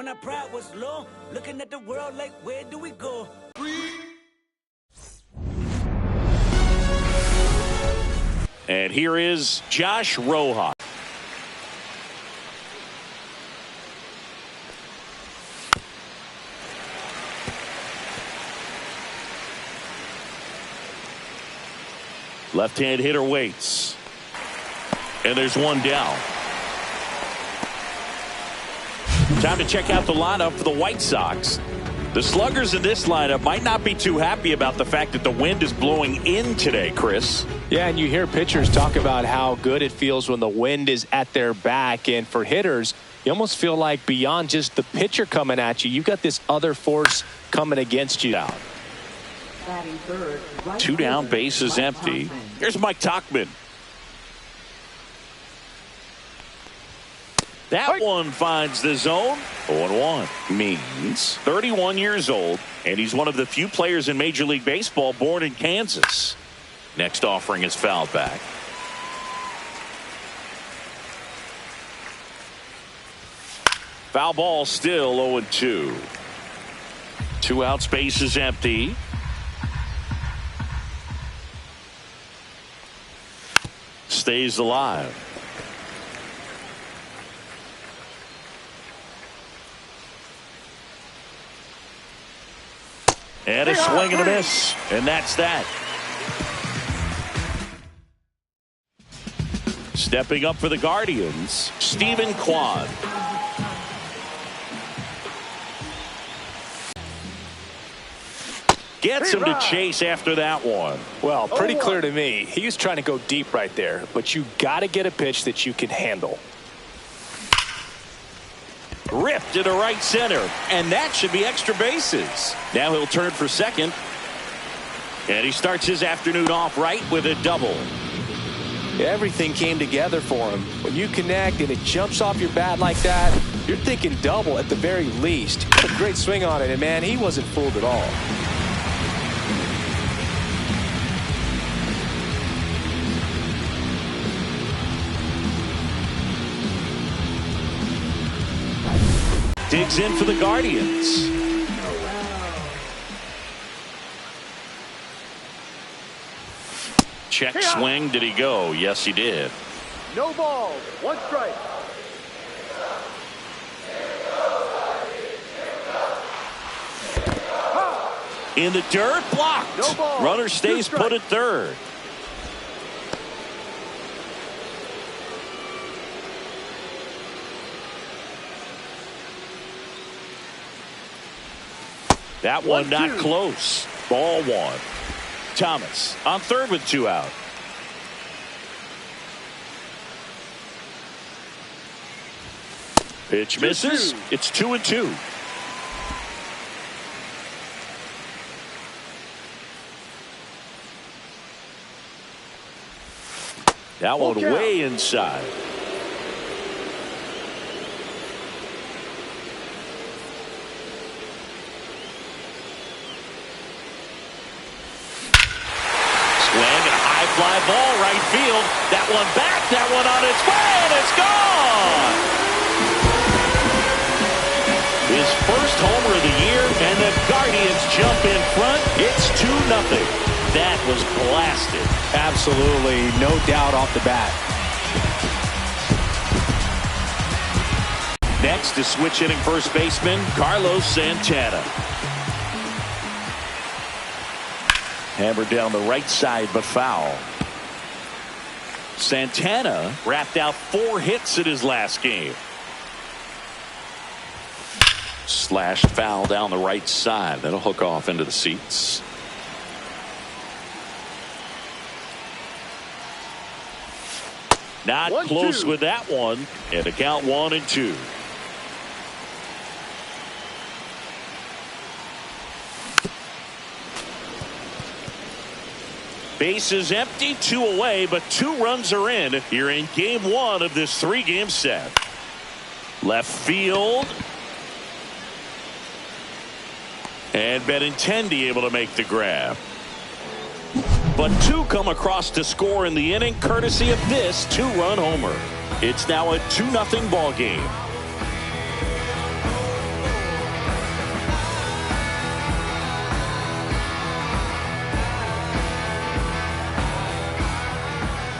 when our pride was low, looking at the world like, where do we go? And here is Josh Rojas. Left-hand hitter waits. And there's one down. Time to check out the lineup for the White Sox. The sluggers in this lineup might not be too happy about the fact that the wind is blowing in today, Chris. Yeah, and you hear pitchers talk about how good it feels when the wind is at their back. And for hitters, you almost feel like beyond just the pitcher coming at you, you've got this other force coming against you now. Two down, bases empty. Here's Mike Tauchman. That one finds the zone. 0-1 means 31 years old, and he's one of the few players in Major League Baseball born in Kansas. Next offering is fouled back. Foul ball, still 0-2. Two outs, base is empty. Stays alive. And a swing and a miss. And that's that. Stepping up for the Guardians, Stephen Kwan. Gets him to chase after that one. Well, pretty clear to me. He was trying to go deep right there, but you got to get a pitch that you can handle. Ripped to the right center, and that should be extra bases. Now he'll turn for second, and he starts his afternoon off right with a double. Everything came together for him. When you connect and it jumps off your bat like that, you're thinking double at the very least. What a great swing on it, and man, he wasn't fooled at all. Digs in for the Guardians. Check swing. Did he go? Yes, he did. No ball. One strike. In the dirt, blocked. No ball. Runner stays put at third. That one not close. Ball one. Thomas on third with two out. Pitch misses. It's 2-2. That one way inside. Fly ball right field. That one back. That one on its way, and it's gone. His first homer of the year, and the Guardians jump in front. It's 2-0. That was blasted. Absolutely, no doubt off the bat. Next is switch hitting first baseman Carlos Santana. Hammered down the right side, but foul. Santana wrapped out 4 hits in his last game. Slashed foul down the right side. That'll hook off into the seats. Not close with that one. And the count 1-2. Base is empty, 2 away, but 2 runs are in. You're in game 1 of this 3-game set. Left field. And Benintendi able to make the grab. But 2 come across to score in the inning, courtesy of this 2-run homer. It's now a 2-0 ball game.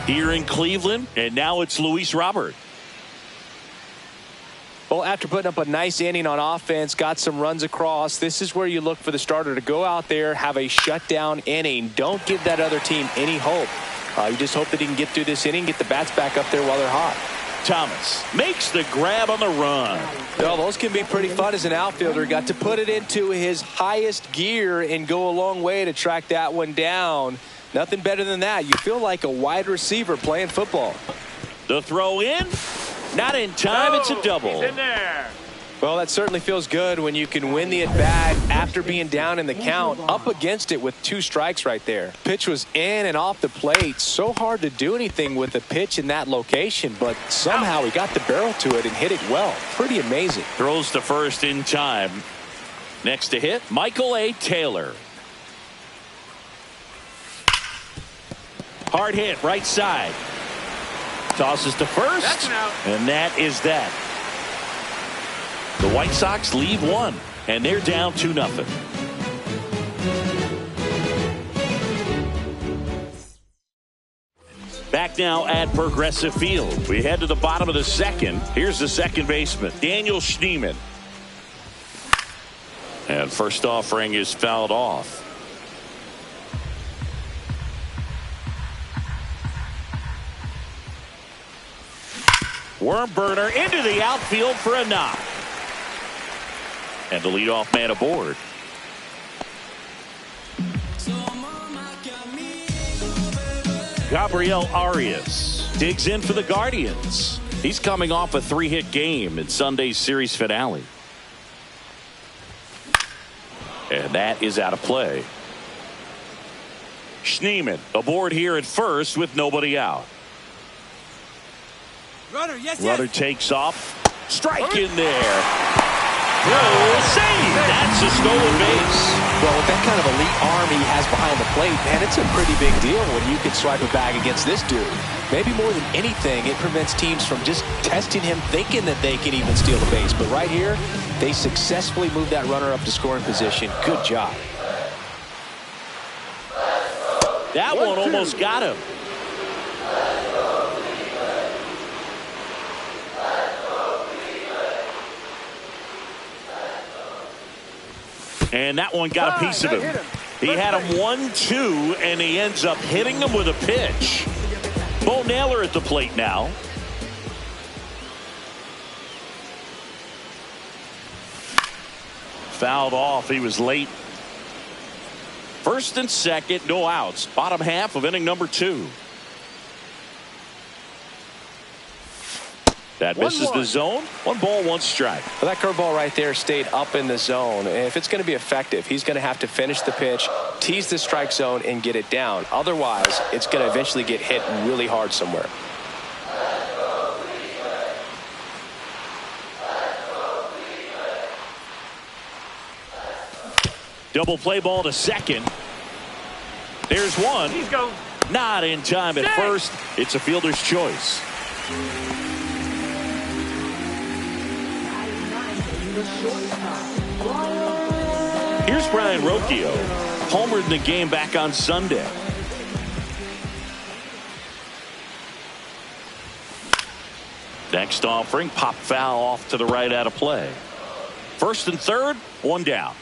here in Cleveland, and now it's Luis Robert. Well, after putting up a nice inning on offense, got some runs across, this is where you look for the starter to go out there, have a shutdown inning. Don't give that other team any hope. You just hope that he can get through this inning, get the bats back up there while they're hot. Thomas makes the grab on the run. Well, those can be pretty fun as an outfielder. Got to put it into his highest gear and go a long way to track that one down. Nothing better than that. You feel like a wide receiver playing football. The throw in. Not in time. It's a double. He's in there. Well, that certainly feels good when you can win the at-bat after being down in the count, up against it with 2 strikes right there. Pitch was in and off the plate. So hard to do anything with a pitch in that location, but somehow he got the barrel to it and hit it well. Pretty amazing. Throws to first in time. Next to hit, Michael A. Taylor. Hard hit, right side. Tosses to first. That's an out. And that is that. The White Sox lead 1, and they're down 2-0. Back now at Progressive Field. We head to the bottom of the second. Here's the second baseman, Daniel Schneemann. And first offering is fouled off. Worm burner into the outfield for a knock. And the leadoff man aboard. Gabriel Arias digs in for the Guardians. He's coming off a 3-hit game in Sunday's series finale. And that is out of play. Schneemann aboard here at first with nobody out. Runner, yes, Runner takes off. Strike in there. Throw, save. That's a stolen base. Well, with that kind of elite arm he has behind the plate, man, it's a pretty big deal when you can swipe a bag against this dude. Maybe more than anything, it prevents teams from just testing him, thinking that they can even steal the base. But right here, they successfully moved that runner up to scoring position. Good job. That one almost got him. And that one got a piece of him. He had him 1-2, and he ends up hitting him with a pitch. Bo Naylor at the plate now. Fouled off. He was late. First and second, no outs. Bottom half of inning number 2. That misses the zone. 1 ball, 1 strike. Well, that curveball right there stayed up in the zone. If it's going to be effective, he's going to have to finish the pitch, tease the strike zone, and get it down. Otherwise, it's going to eventually get hit really hard somewhere. Double play ball to second. There's one. He's going. Not in time at first. It's a fielder's choice. Here's Brian Rocchio, homered in the game back on Sunday. Next offering, pop foul off to the right out of play. First and third, 1 down.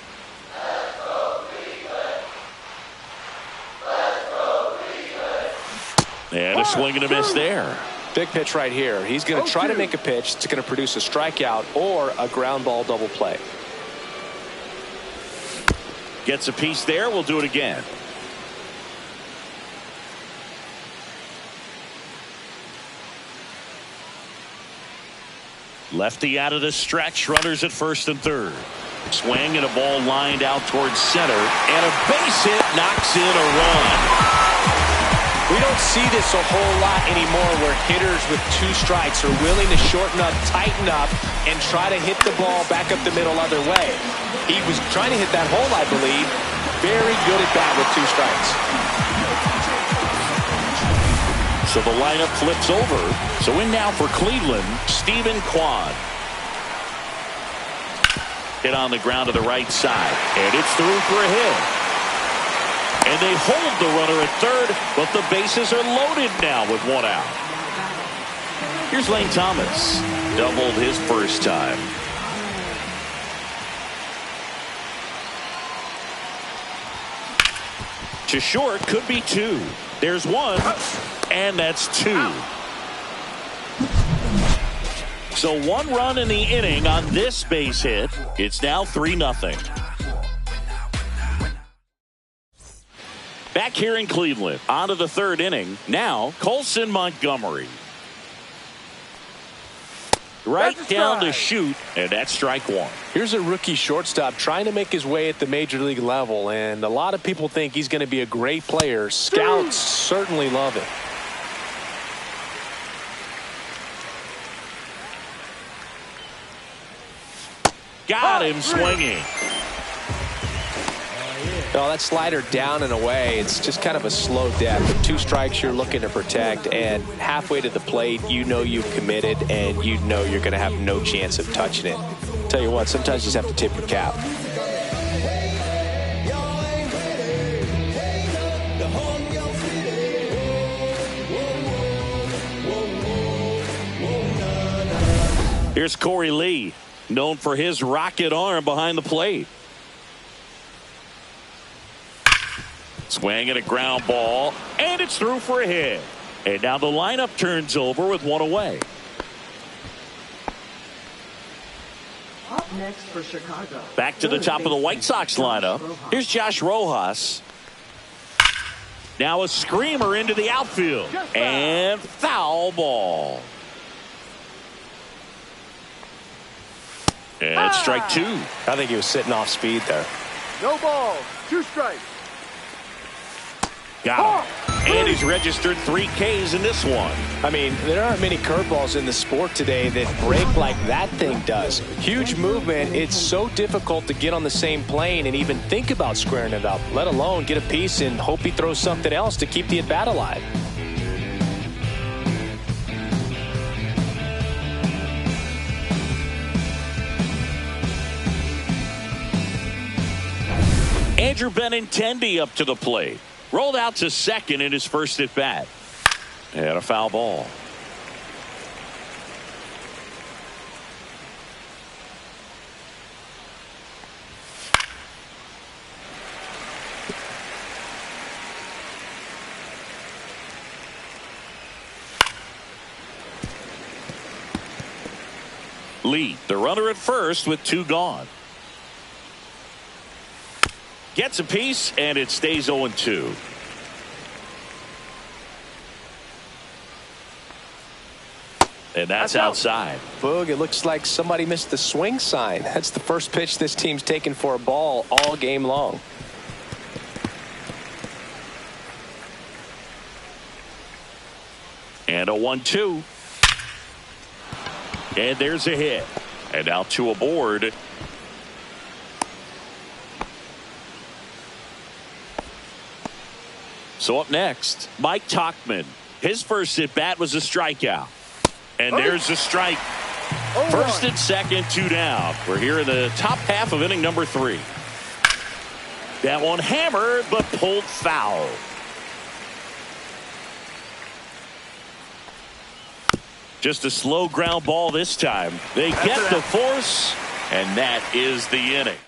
And a swing and a miss there. Big pitch right here. He's going to try to make a pitch that's going to produce a strikeout or a ground ball double play. Gets a piece there. We'll do it again. Lefty out of the stretch. Runners at first and third. Swing and a ball lined out towards center. And a base hit knocks in a run. We don't see this a whole lot anymore where hitters with 2 strikes are willing to shorten up, tighten up, and try to hit the ball back up the middle other way. He was trying to hit that hole, I believe. Very good at that with 2 strikes. So the lineup flips over. So in now for Cleveland, Stephen Kwan. Hit on the ground to the right side. And it's through for a hit. And they hold the runner at third, but the bases are loaded now with one out. Here's Lane Thomas. Doubled his first time. To short, could be two. There's one, and that's two. So one run in the inning on this base hit. It's now 3-0. Back here in Cleveland, on to the third inning. Now, Colson Montgomery. Right down to shoot, and that's strike one. Here's a rookie shortstop trying to make his way at the major league level, and a lot of people think he's going to be a great player. Scouts certainly love it. Got him swinging. No, that slider down and away, it's just kind of a slow death. With 2 strikes you're looking to protect, and halfway to the plate, you know you've committed, and you know you're going to have no chance of touching it. Tell you what, sometimes you just have to tip your cap. Here's Corey Lee, known for his rocket arm behind the plate. Swing and a ground ball, and it's through for a hit. And now the lineup turns over with one away. Up next for Chicago. Back to the top of the White Sox lineup. Here's Josh Rojas. Now a screamer into the outfield. And foul ball. And it's strike 2. I think he was sitting off speed there. No balls. 2 strikes. Got him. And he's registered 3 Ks in this one. I mean, there aren't many curveballs in the sport today that break like that thing does. Huge movement. It's so difficult to get on the same plane and even think about squaring it up, let alone get a piece and hope he throws something else to keep the at-bat alive. Andrew Benintendi up to the plate. Rolled out to second in his first at bat. And a foul ball. Lee, the runner at first with 2 gone. Gets a piece, and it stays 0-2. And that's outside. Boog, it looks like somebody missed the swing sign. That's the first pitch this team's taken for a ball all game long. And a 1-2. And there's a hit. And now 2 aboard. So up next, Mike Tauchman. His first at bat was a strikeout. And there's a strike. First and second, 2 down. We're here in the top half of inning number 3. That one hammered, but pulled foul. Just a slow ground ball this time. They get the force, and that is the inning.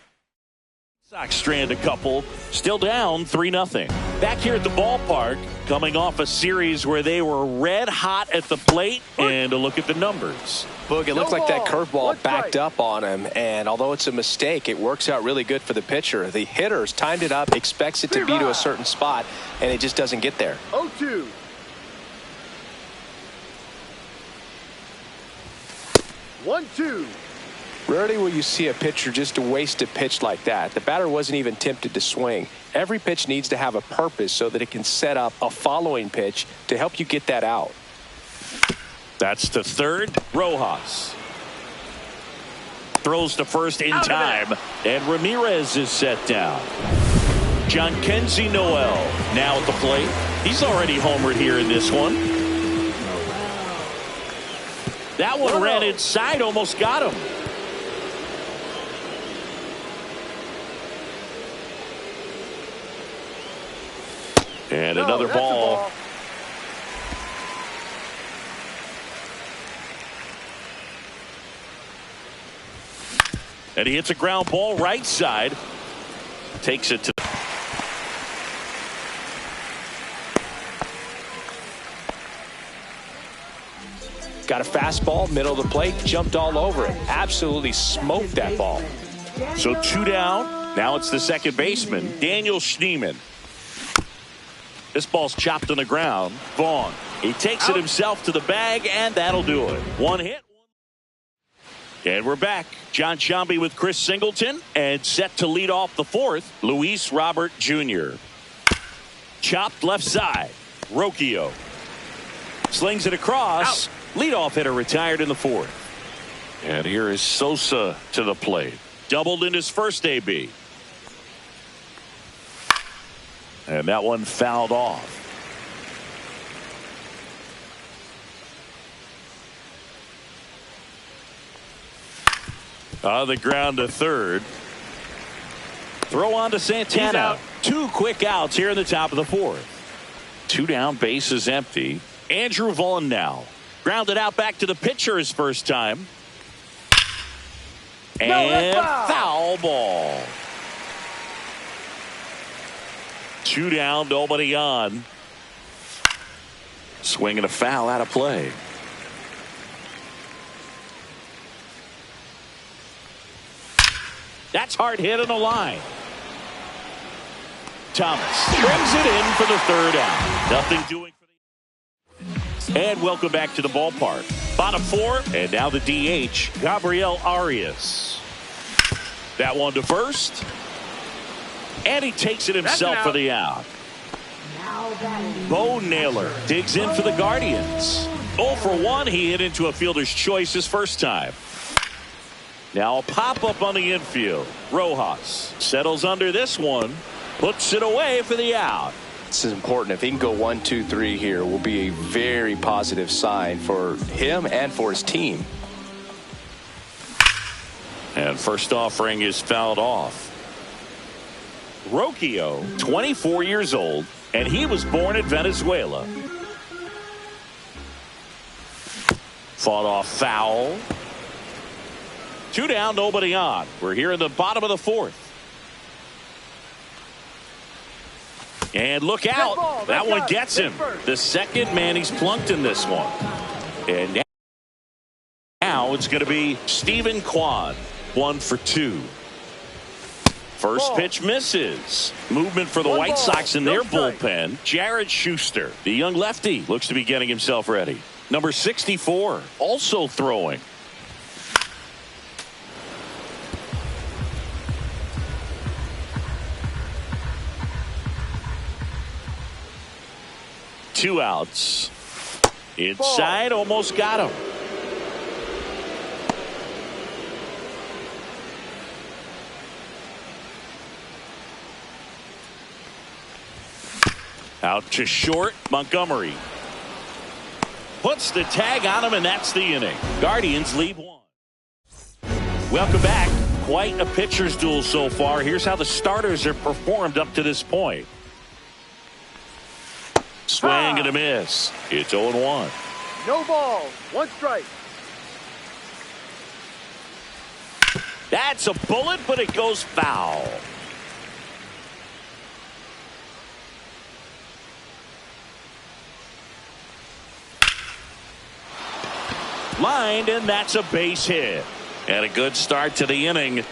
Sox strand a couple, still down 3-0. Back here at the ballpark, coming off a series where they were red hot at the plate, and a look at the numbers. Boog, it looked like that curveball backed up on him, and although it's a mistake, it works out really good for the pitcher. The hitters timed it up, expects it to be to a certain spot, and it just doesn't get there. 0-2. One, 2. Rarely will you see a pitcher just waste a pitch like that. The batter wasn't even tempted to swing. Every pitch needs to have a purpose so that it can set up a following pitch to help you get that out. That's to third. Rojas throws to first in time, and Ramirez is set down. Jhonkensy Noel now at the plate. He's already homered here in this one. That one ran inside, almost got him. And No, another that's a ball. And he hits a ground ball right side. Takes it to. Got a fastball, middle of the plate, jumped all over it. Absolutely smoked that ball. So 2 down. Now it's the second baseman, Daniel Schneemann. This ball's chopped on the ground. Vaughn. He takes it himself to the bag, and that'll do it. 1 hit. And we're back. John Sciambi with Chris Singleton, and set to lead off the fourth, Luis Robert Jr. Chopped left side. Rocchio slings it across. Leadoff hitter retired in the fourth. And here is Sosa to the plate. Doubled in his first AB. And that one fouled off. On the ground to third. Throw on to Santana. 2 quick outs here in the top of the fourth. 2 down, bases empty. Andrew Vaughn now. Grounded out back to the pitcher his first time. And foul ball. 2 down, nobody on. Swinging a foul out of play. That's hard hit on the line. Thomas brings it in for the third out. Nothing doing for the. And welcome back to the ballpark. Bottom 4, and now the DH, Gabriel Arias. That one to first. And he takes it himself for the out. Bo Naylor digs in for the Guardians. 0 for 1. He hit into a fielder's choice his first time. Now a pop-up on the infield. Rojas settles under this one. Puts it away for the out. This is important. If he can go 1, 2, 3 here, will be a very positive sign for him and for his team. And first offering is fouled off. Rocchio, 24 years old, and he was born in Venezuela. Fought off foul. 2 down, nobody on. We're here in the bottom of the fourth. And look out. That one gets him. The second man he's plunked in this one. And now it's going to be Stephen Kwan. 1 for 2. First pitch misses. Movement for the White Sox in their bullpen. Jared Schuster, the young lefty, looks to be getting himself ready. Number 64, also throwing. Two outs. Inside, almost got him. Out to short, Montgomery. Puts the tag on him, and that's the inning. Guardians lead 1. Welcome back. Quite a pitcher's duel so far. Here's how the starters have performed up to this point. Swing and a miss. It's 0-1. No balls, 1 strike. That's a bullet, but it goes foul. Lined, and that's a base hit. And a good start to the inning.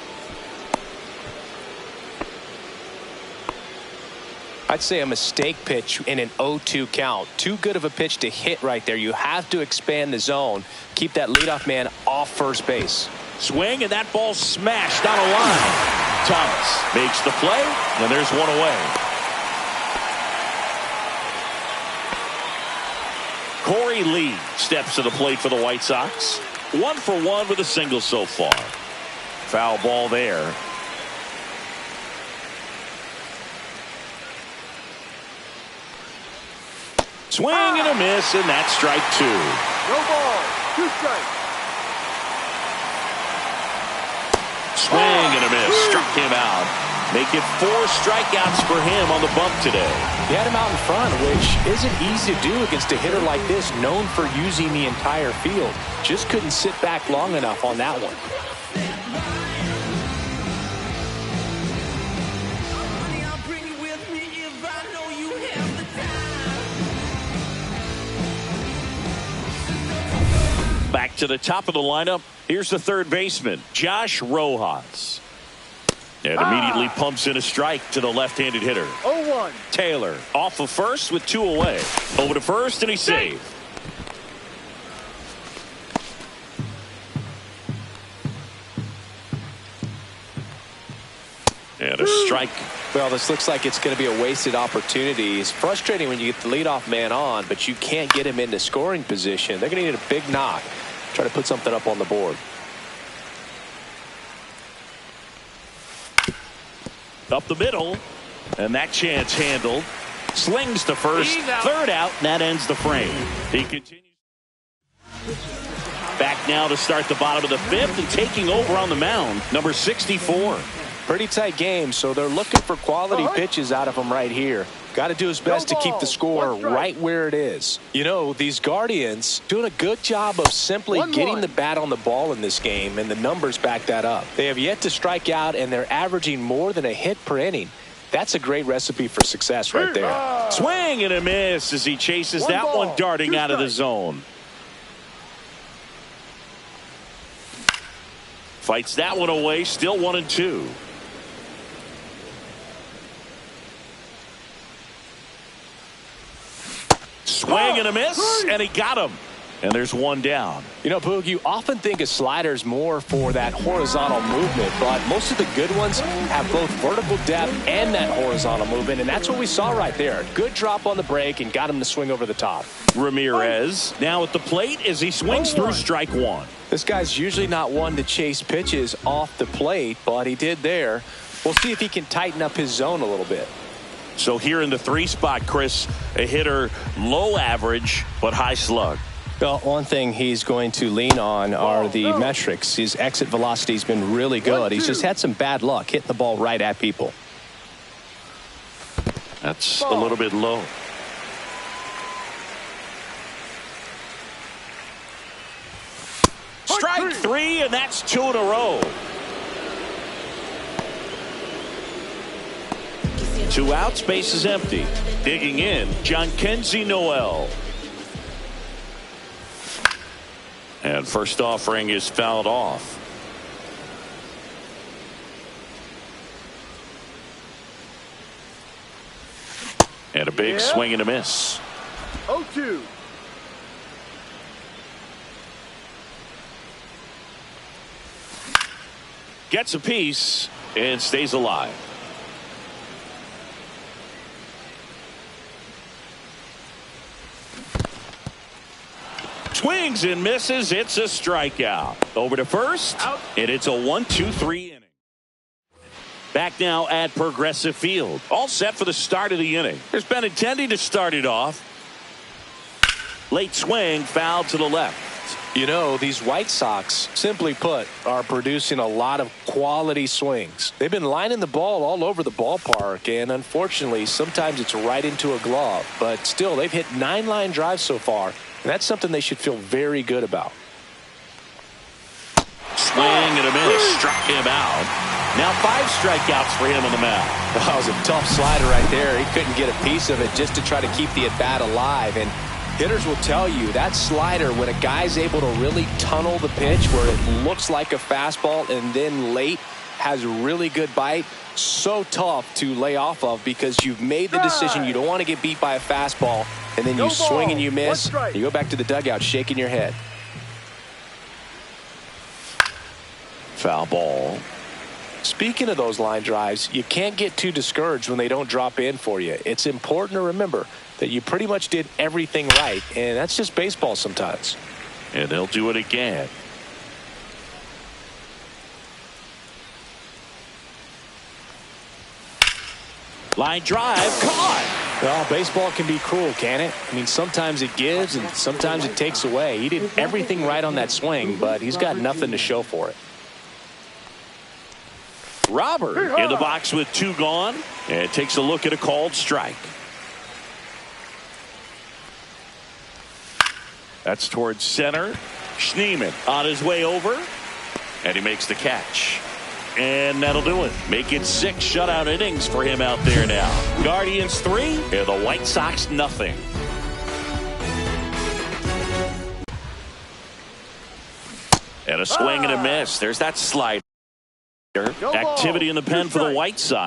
I'd say a mistake pitch in an 0-2 count. Too good of a pitch to hit right there. You have to expand the zone. Keep that leadoff man off first base. Swing, and that ball smashed down a line. Thomas makes the play, and there's one away. Corey Lee steps to the plate for the White Sox. 1 for 1 with a single so far. Foul ball there. Swing and a miss, and that's strike 2. No ball, 2 strikes. Swing and a miss. Struck him out. Make it 4 strikeouts for him on the bump today. He had him out in front, which isn't easy to do against a hitter like this, known for using the entire field. Just couldn't sit back long enough on that one. Back to the top of the lineup. Here's the third baseman, Josh Rojas. And immediately pumps in a strike to the left-handed hitter. 0-1. Taylor off of first with 2 away. Over to first, and he's saved. And a strike. Well, this looks like it's going to be a wasted opportunity. It's frustrating when you get the leadoff man on, but you can't get him into scoring position. They're going to need a big knock. Try to put something up on the board. Up the middle, and that chance handled. Slings to first, third out, and that ends the frame. He continues. Back now to start the bottom of the 5th, and taking over on the mound, number 64. Pretty tight game, so they're looking for quality pitches out of him right here. Got to do his best to keep the score right where it is. You know, these Guardians doing a good job of simply getting the bat on the ball in this game, and the numbers back that up. They have yet to strike out, and they're averaging more than a hit per inning. That's a great recipe for success right there. Swing and a miss as he chases that one darting out of the zone. Fights that one away, still 1-2. Swing and a miss, and he got him. And there's one down. You know, Boog, you often think a slider's more for that horizontal movement, but most of the good ones have both vertical depth and that horizontal movement, and that's what we saw right there. Good drop on the break and got him to swing over the top. Ramirez now at the plate as he swings through strike 1. This guy's usually not one to chase pitches off the plate, but he did there. We'll see if he can tighten up his zone a little bit. So here in the 3 spot, Chris, a hitter low average but high slug. Well, one thing he's going to lean on are the metrics. His exit velocity has been really good. He's just had some bad luck hitting the ball right at people. That's a little bit low. Strike 3, and that's 2 in a row. 2 outs, base is empty. Digging in, Jhonkensy Noel. And first offering is fouled off. And a big swing and a miss. 0-2. Gets a piece and stays alive. Swings and misses. It's a strikeout. Over to first, and it's a 1-2-3 inning. Back now at Progressive Field. All set for the start of the inning. There's been intending to start it off. Late swing, foul to the left. You know, these White Sox, simply put, are producing a lot of quality swings. They've been lining the ball all over the ballpark, and unfortunately, sometimes it's right into a glove. But still, they've hit 9 line drives so far, and that's something they should feel very good about. Swing and a miss. Struck him out. Now 5 strikeouts for him on the mound. That was a tough slider right there. He couldn't get a piece of it just to try to keep the at-bat alive. And hitters will tell you that slider, when a guy's able to really tunnel the pitch where it looks like a fastball and then late has a really good bite, so tough to lay off of because you've made the decision you don't want to get beat by a fastball, and then you swing and you miss. You go back to the dugout shaking your head. Foul ball. Speaking of those line drives, you can't get too discouraged when they don't drop in for you. It's important to remember that you pretty much did everything right, and that's just baseball sometimes. And they'll do it again. Line drive, caught. Well, baseball can be cruel, can it? I mean, sometimes it gives and sometimes it takes away. He did everything right on that swing, but he's got nothing to show for it. Robert in the box with 2 gone, and takes a look at a called strike. That's towards center. Schneemann on his way over, and he makes the catch. And that'll do it. Make it 6 shutout innings for him out there now. Guardians 3 and the White Sox nothing. And a swing and a miss. There's that slider. Activity in the pen for the White Sox.